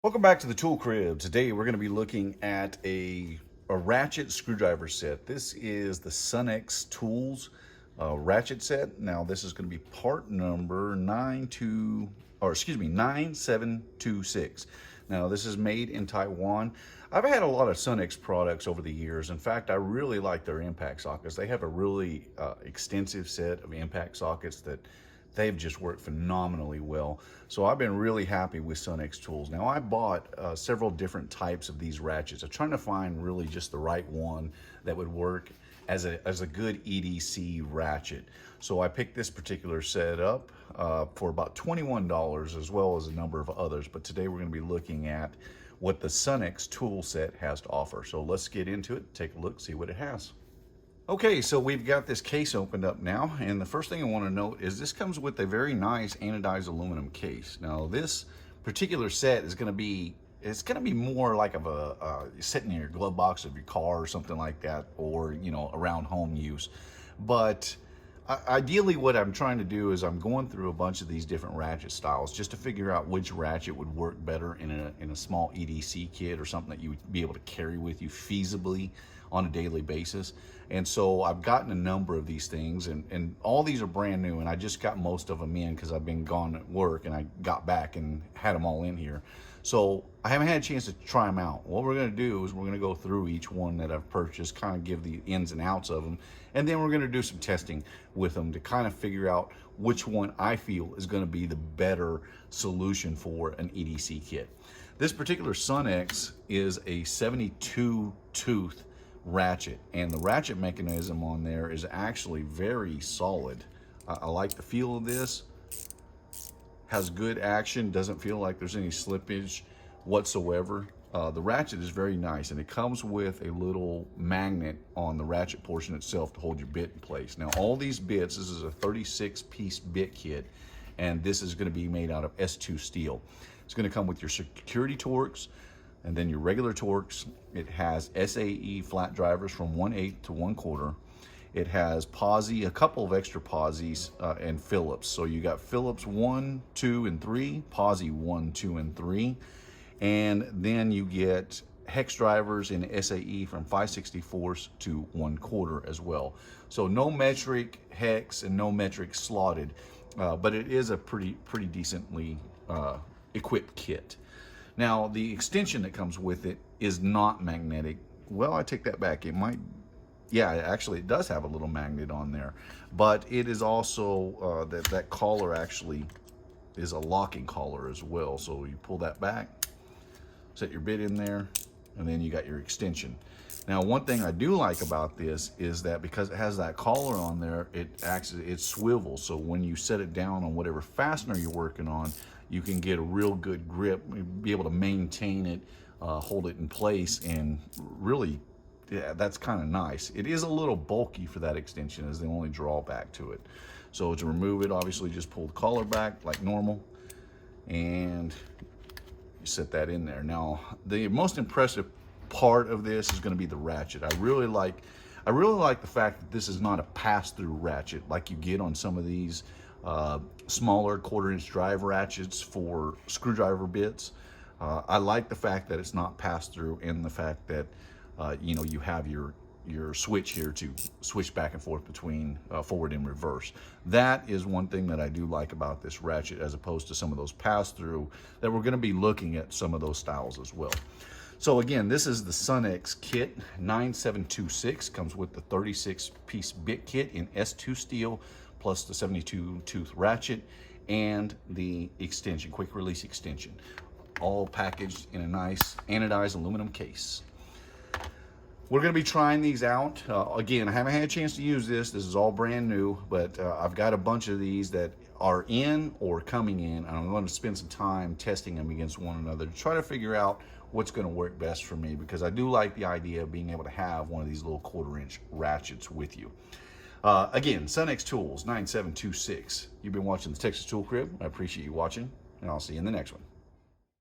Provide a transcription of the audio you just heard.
Welcome back to the Tool Crib. Today we're going to be looking at a ratchet screwdriver set. This is the Sunex Tools ratchet set. Now this is going to be part number 9726. Now this is made in Taiwan. I've had a lot of Sunex products over the years. In fact, I really like their impact sockets. They have a really extensive set of impact sockets that they've just worked phenomenally well. So I've been really happy with Sunex Tools. Now I bought several different types of these ratchets. I'm trying to find really just the right one that would work as a good EDC ratchet. So I picked this particular set up for about $21, as well as a number of others. But today we're going to be looking at what the Sunex tool set has to offer. So let's get into it, take a look, see what it has. Okay, so we've got this case opened up now, and the first thing I want to note is this comes with a very nice anodized aluminum case. Now this particular set is going to be more like of a sitting in your glove box of your car or something like that, or around home use. But ideally what I'm trying to do is I'm going through a bunch of these different ratchet styles just to figure out which ratchet would work better in a small EDC kit, or something that you would be able to carry with you feasibly on a daily basis. And so I've gotten a number of these things, and all these are brand new, and I just got most of them in because I've been gone at work, and I got back and had them all in here. So I haven't had a chance to try them out. What we're going to do is we're going to go through each one that I've purchased, kind of give the ins and outs of them, and then we're going to do some testing with them to kind of figure out which one I feel is going to be the better solution for an EDC kit. This particular Sunex is a 72 tooth ratchet, and the ratchet mechanism on there is actually very solid. I like the feel of this. Has good action, doesn't feel like there's any slippage whatsoever. The ratchet is very nice, and it comes with a little magnet on the ratchet portion itself to hold your bit in place. Now all these bits, this is a 36-piece bit kit, and this is going to be made out of S2 steel. It's going to come with your security Torx, and then your regular Torx. It has SAE flat drivers from 1/8 to 1/4. It has posi, a couple of extra posies, and Phillips. So you got Phillips 1, 2, and 3, posi 1, 2, and 3. And then you get hex drivers in SAE from 5/64 to 1/4 as well. So no metric hex and no metric slotted, but it is a pretty decently equipped kit. Now, the extension that comes with it is not magnetic. Well, I take that back. It might, yeah, actually it does have a little magnet on there, but it is also, that collar actually is a locking collar as well. So you pull that back, set your bit in there, and then you got your extension. Now, one thing I do like about this is that because it has that collar on there, it swivels. So when you set it down on whatever fastener you're working on, you can get a real good grip, be able to maintain it, hold it in place, and really, yeah, that's kind of nice. It is a little bulky for that extension, is the only drawback to it. So to remove it, obviously just pull the collar back like normal, and you set that in there. Now, the most impressive part of this is going to be the ratchet. I really like the fact that this is not a pass-through ratchet like you get on some of these smaller 1/4-inch drive ratchets for screwdriver bits. I like the fact that it's not pass-through, and the fact that you have your switch here to switch back and forth between forward and reverse. That is one thing that I do like about this ratchet, as opposed to some of those pass-through that we're going to be looking at some of those styles as well. So again, this is the Sunex kit 9726. Comes with the 36-piece bit kit in S2 steel, plus the 72 tooth ratchet and the extension, quick release extension, all packaged in a nice anodized aluminum case. We're going to be trying these out. Again, I haven't had a chance to use this. This is all brand new, but I've got a bunch of these that are in or coming in, and I'm going to spend some time testing them against one another to try to figure out what's going to work best for me, because I do like the idea of being able to have one of these little 1/4-inch ratchets with you. Again, Sunex Tools 9726. You've been watching the Texas Tool Crib. I appreciate you watching, and I'll see you in the next one.